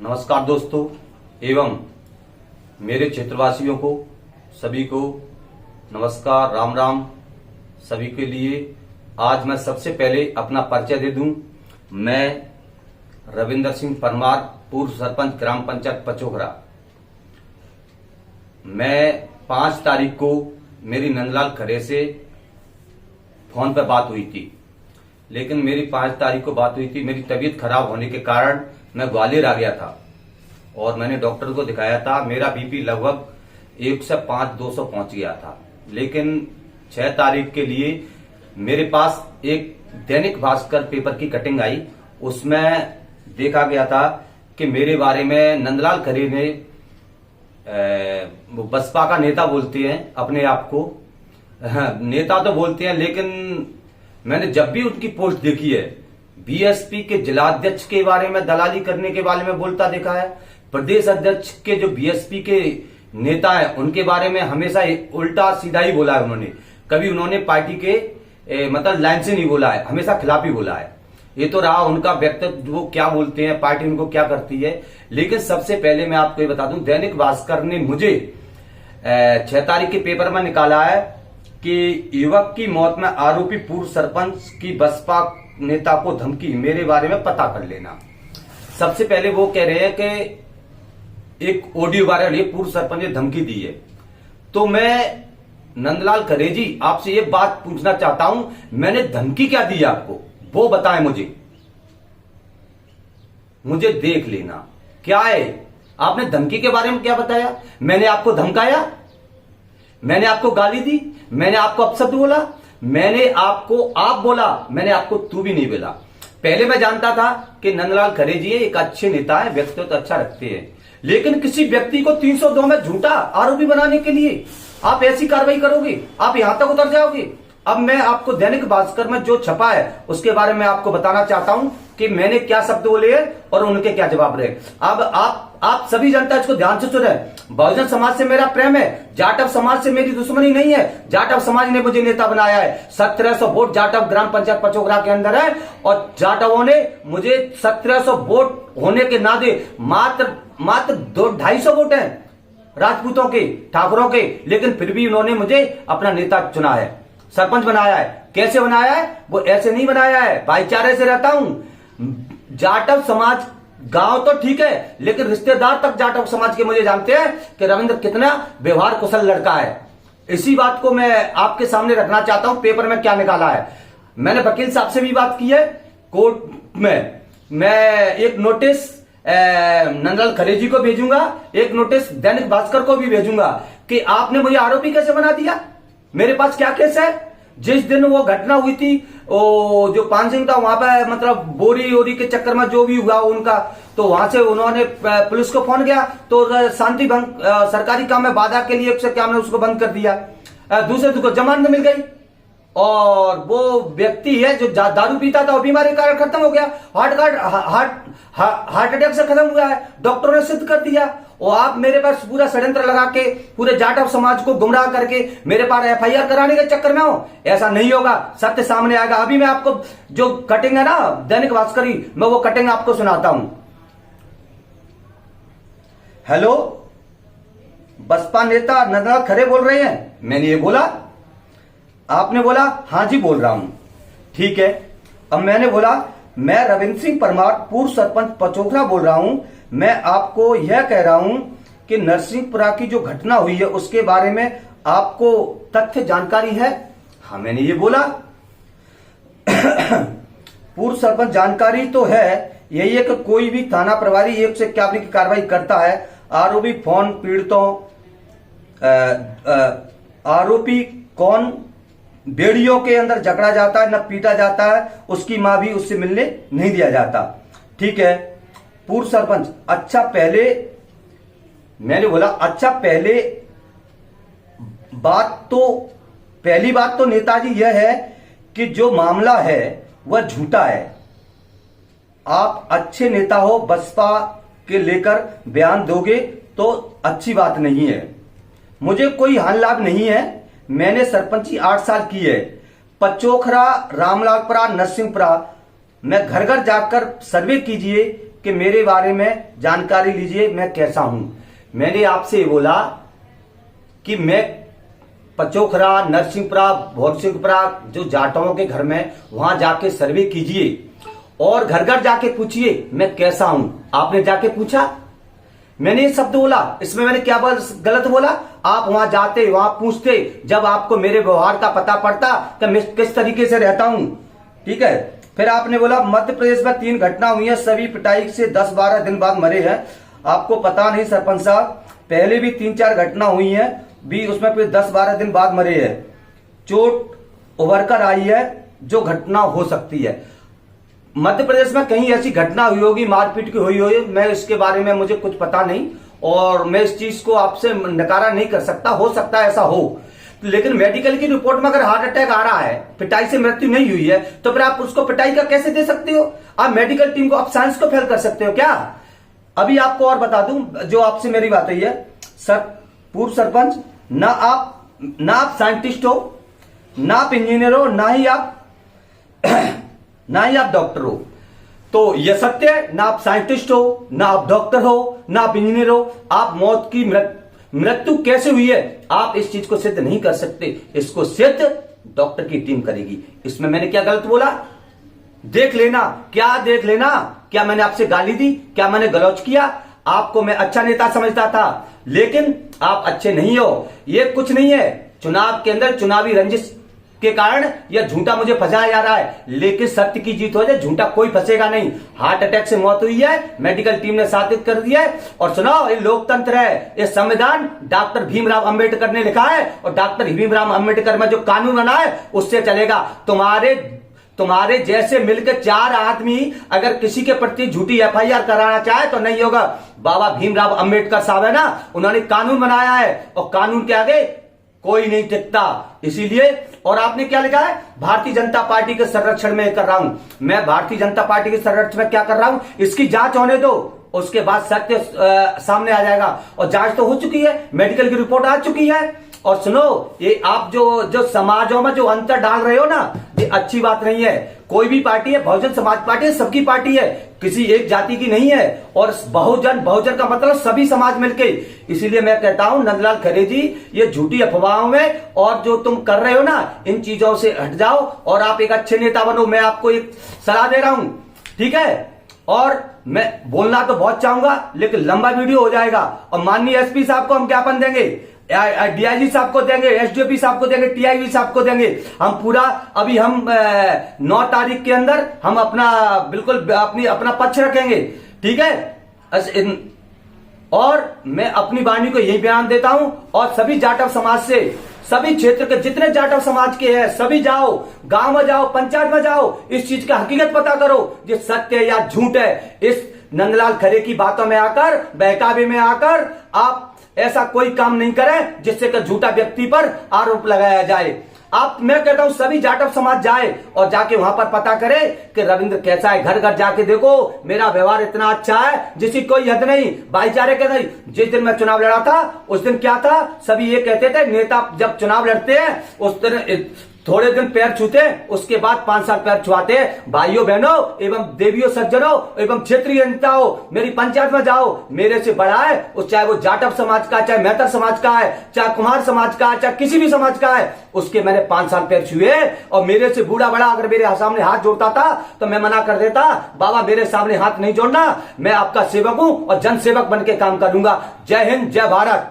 नमस्कार दोस्तों एवं मेरे क्षेत्रवासियों को सभी को नमस्कार, राम राम। सभी के लिए आज मैं सबसे पहले अपना परिचय दे दूं। मैं रविंदर सिंह परमार, पूर्व सरपंच ग्राम पंचायत पचोखरा। मैं 5 तारीख को मेरी नंदलाल खरे से फोन पर बात हुई थी, लेकिन मेरी 5 तारीख को बात हुई थी। मेरी तबीयत खराब होने के कारण मैं ग्वालियर आ गया था और मैंने डॉक्टर को दिखाया था। मेरा बीपी लगभग 105-200 पहुंच गया था। लेकिन 6 तारीख के लिए मेरे पास एक दैनिक भास्कर पेपर की कटिंग आई। उसमें देखा गया था कि मेरे बारे में नंदलाल खरे ने, वो बसपा का नेता बोलते हैं अपने आप को, नेता तो बोलते हैं, लेकिन मैंने जब भी उनकी पोस्ट देखी है, बीएसपी के जिलाध्यक्ष के बारे में दलाली करने के बारे में बोलता देखा है। प्रदेश अध्यक्ष के जो बीएसपी के नेता है उनके बारे में हमेशा उल्टा सीधा ही बोला है उन्होंने। कभी उन्होंने पार्टी के मतलब लाइन से नहीं बोला है, हमेशा खिलाफ ही बोला है। ये तो रहा उनका व्यक्तित्व, वो क्या बोलते हैं, पार्टी उनको क्या करती है। लेकिन सबसे पहले मैं आपको ये बता दूं, दैनिक भास्कर ने मुझे 6 तारीख के पेपर में निकाला है कि युवक की मौत में आरोपी पूर्व सरपंच की बसपा नेता को धमकी, मेरे बारे में पता कर लेना। सबसे पहले वो कह रहे हैं कि एक ऑडियो वायरल है, पूर्व सरपंच ने धमकी दी है। तो मैं नंदलाल खरे जी आपसे ये बात पूछना चाहता हूं, मैंने धमकी क्या दी आपको, वो बताएं मुझे देख लेना क्या है। आपने धमकी के बारे में क्या बताया? मैंने आपको धमकाया? मैंने आपको गाली दी? मैंने आपको अपशब्द बोला? मैंने आपको आप बोला? मैंने आपको तू भी नहीं बोला। पहले मैं जानता था कि नंदलाल खरे जी एक अच्छे नेता है, व्यक्तित्व तो अच्छा रखते हैं, लेकिन किसी व्यक्ति को 302 में झूठा आरोपी बनाने के लिए आप ऐसी कार्रवाई करोगे? आप यहां तक उतर जाओगे? अब मैं आपको दैनिक भास्कर में जो छपा है उसके बारे में आपको बताना चाहता हूं कि मैंने क्या शब्द बोले हैं और उनके क्या जवाब रहे। अब आप सभी जनता इसको ध्यान से सुने। बहुजन समाज से मेरा प्रेम है, जाटव समाज से मेरी दुश्मनी नहीं है। जाटव समाज ने मुझे नेता बनाया है। 1700 वोट जाटव ग्राम पंचायत पचोखरा के अंदर है और जाटवों ने मुझे 1700 वोट होने के नाते मात्र 250 वोट हैं राजपूतों के, ठाकुरों के, लेकिन फिर भी उन्होंने मुझे अपना नेता चुना है, सरपंच बनाया है। कैसे बनाया है? वो ऐसे नहीं बनाया है, भाईचारे से रहता हूं। जाटव समाज गांव तो ठीक है, लेकिन रिश्तेदार तक जाटव समाज के मुझे जानते हैं कि रविंद्र कितना व्यवहार कुशल लड़का है। इसी बात को मैं आपके सामने रखना चाहता हूं। पेपर में क्या निकाला है, मैंने वकील साहब से भी बात की है, कोर्ट में मैं एक नोटिस नंदलाल खरे जी को भेजूंगा, एक नोटिस दैनिक भास्कर को भी भेजूंगा कि आपने मुझे आरोपी कैसे बना दिया। मेरे पास क्या केस है? जिस दिन वो घटना हुई थी, वो जो पान सिंह था वहां पे, मतलब बोरी ओरी के चक्कर में जो भी हुआ उनका, तो वहां से उन्होंने पुलिस को फोन किया तो शांति भंग सरकारी काम में बाधा के लिए क्या हमने उसको बंद कर दिया। दूसरे दिन को जमानत मिल गई और वो व्यक्ति है जो दारू पीता था वो बीमारी कारण खत्म हो गया, हार्ट अटैक से खत्म हुआ है, डॉक्टरों ने सिद्ध कर दिया। और आप मेरे पास पूरा षड्यंत्र लगा के पूरे जाटव समाज को गुमराह करके मेरे पास एफआईआर कराने के चक्कर में हो, ऐसा नहीं होगा। सत्य सामने आएगा। अभी मैं आपको जो कटिंग है ना दैनिक भास्कर की, मैं वो कटिंग आपको सुनाता हूं। हेलो, बसपा नेता नंदलाल खरे बोल रहे हैं? मैंने ये बोला? आपने बोला हां जी बोल रहा हूं। ठीक है। अब मैंने बोला मैं रविंद्र सिंह परमार, पूर्व सरपंच पचोखरा बोल रहा हूं। मैं आपको यह कह रहा हूं कि नरसिंहपुरा की जो घटना हुई है उसके बारे में आपको तथ्य जानकारी है? हाँ, मैंने ये बोला। पूर्व सरपंच जानकारी तो है, यही है कि कोई भी थाना प्रभारी 151 की कार्रवाई करता है। आरोपी फोन पीड़ितों, आरोपी कौन बेड़ियों के अंदर जकड़ा जाता है, न पीटा जाता है, उसकी मां भी उससे मिलने नहीं दिया जाता। ठीक है। पूर्व सरपंच, अच्छा पहले, मैंने बोला अच्छा पहली बात तो नेताजी यह है कि जो मामला है वह झूठा है। आप अच्छे नेता हो, बसपा के लेकर बयान दोगे तो अच्छी बात नहीं है। मुझे कोई हानि लाभ नहीं है। मैंने सरपंची 8 साल की है। पचोखरा, रामलालपुरा, नरसिंहपुरा में घर घर जाकर सर्वे कीजिए कि मेरे बारे में जानकारी लीजिए, मैं कैसा हूं। मैंने आपसे बोला कि मैं पचोखरा, नरसिंहपुरा, भोरसिंहपुरा जो जाटों के घर में, वहां जाके सर्वे कीजिए और घर घर जाके पूछिए मैं कैसा हूं। आपने जाके पूछा? मैंने ये शब्द बोला, इसमें मैंने क्या गलत बोला? आप वहां जाते, वहां पूछते, जब आपको मेरे व्यवहार का पता पड़ता कि मैं किस तरीके से रहता हूं। ठीक है। फिर आपने बोला मध्य प्रदेश में 3 घटना हुई है, सभी पिटाई से 10-12 दिन बाद मरे हैं। आपको पता नहीं सरपंच साहब, पहले भी 3-4 घटना हुई है भी, उसमें फिर 10-12 दिन बाद मरे हैं। चोट उभर कर आई है, जो घटना हो सकती है। मध्य प्रदेश में कहीं ऐसी घटना हुई होगी, मारपीट की हुई होगी, मैं इसके बारे में मुझे कुछ पता नहीं और मैं इस चीज को आपसे नकारा नहीं कर सकता। हो सकता है ऐसा हो, लेकिन मेडिकल की रिपोर्ट में अगर हार्ट अटैक आ रहा है, पिटाई से मृत्यु नहीं हुई है, तो फिर आप उसको पिटाई का कैसे दे सकते हो? आप मेडिकल टीम को, आप साइंस को फेल कर सकते हो क्या? अभी आपको और बता दूं, जो आपसे मेरी बात हुई है सर, पूर्व सरपंच, ना आप साइंटिस्ट हो, ना आप इंजीनियर हो, ना ही आप डॉक्टर हो। तो यह सत्य है, ना आप साइंटिस्ट हो, ना आप डॉक्टर हो, ना आप इंजीनियर हो। आप मौत की मृत्यु कैसे हुई है, आप इस चीज को सिद्ध नहीं कर सकते। इसको सिद्ध डॉक्टर की टीम करेगी। इसमें मैंने क्या गलत बोला? देख लेना। क्या देख लेना? क्या मैंने आपसे गाली दी? क्या मैंने गलौज किया? आपको मैं अच्छा नेता समझता था, लेकिन आप अच्छे नहीं हो। ये कुछ नहीं है, चुनाव के अंदर चुनावी रंजिश के कारण यह झूठा मुझे फंसाया जा रहा है, लेकिन सत्य की जीत हो जाए, झूठा कोई फंसेगा नहीं। हार्ट अटैक से मौत हुई है, मेडिकल टीम ने साबित कर दिया है। और सुनाओ, ये लोकतंत्र है, ये संविधान डॉक्टर भीमराव अंबेडकर ने लिखा है, और डॉक्टर भीमराव अंबेडकर में जो कानून बना है उससे चलेगा। तुम्हारे जैसे मिलकर 4 आदमी अगर किसी के प्रति झूठी FIR कराना चाहे तो नहीं होगा। बाबा भीमराव अंबेडकर साहब है ना, उन्होंने कानून बनाया है, और कानून के आगे कोई नहीं टिकता। इसीलिए, और आपने क्या लिखा है? भारतीय जनता पार्टी के संरक्षण में कर रहा हूं। मैं भारतीय जनता पार्टी के संरक्षण में क्या कर रहा हूं, इसकी जांच होने दो, उसके बाद सत्य सामने आ जाएगा। और जांच तो हो चुकी है, मेडिकल की रिपोर्ट आ चुकी है। और सुनो, ये आप जो समाजों में जो अंतर डाल रहे हो ना, ये अच्छी बात नहीं है। कोई भी पार्टी है, बहुजन समाज पार्टी है, सबकी पार्टी है, किसी एक जाति की नहीं है। और बहुजन का मतलब सभी समाज मिलके। इसीलिए मैं कहता हूं नंदलाल खरे जी, ये झूठी अफवाहों में और जो तुम कर रहे हो ना, इन चीजों से हट जाओ और आप एक अच्छे नेता बनो। मैं आपको एक सलाह दे रहा हूं, ठीक है? और मैं बोलना तो बहुत चाहूंगा, लेकिन लंबा वीडियो हो जाएगा। और माननीय SP साहब को हम ज्ञापन देंगे, DIG साहब को देंगे, SDOP साहब को देंगे, TIG साहब को देंगे। हम पूरा, अभी हम 9 तारीख के अंदर हम अपना पक्ष रखेंगे, ठीक है? और मैं अपनी वाणी को यही बयान देता हूं, और सभी जाटव समाज से, सभी क्षेत्र के जितने जाटव समाज के हैं, सभी जाओ, गांव में जाओ, पंचायत में जाओ, इस चीज का हकीकत पता करो, ये सत्य है या झूठ है। इस नंदलाल खरे की बातों में आकर, बहकावे में आकर आप ऐसा कोई काम नहीं करें जिससे कि झूठा व्यक्ति पर आरोप लगाया जाए। मैं कहता हूं सभी जाटव समाज जाए और जाके वहां पर पता करे कि रविंद्र कैसा है। घर घर जाके देखो, मेरा व्यवहार इतना अच्छा है जिसकी कोई हद नहीं, भाईचारे का नहीं। जिस दिन मैं चुनाव लड़ा था, उस दिन क्या था, सभी ये कहते थे नेता जब चुनाव लड़ते हैं उस दिन थोड़े दिन पैर छूते, उसके बाद 5 साल पैर छुआते। भाइयों बहनों एवं देवियों सज्जनों एवं क्षेत्रीय नेताओं, मेरी पंचायत में जाओ, मेरे से बड़ा है, चाहे वो जाटव समाज का, चाहे मेहतर समाज का है, चाहे कुमार समाज का, चाहे किसी भी समाज का है, उसके मैंने 5 साल पैर छुए। और मेरे से बूढ़ा बड़ा अगर मेरे सामने हाथ जोड़ता था तो मैं मना कर देता, बाबा मेरे सामने हाथ नहीं जोड़ना, मैं आपका सेवक हूं और जन सेवक बन के काम करूंगा। जय हिंद, जय भारत।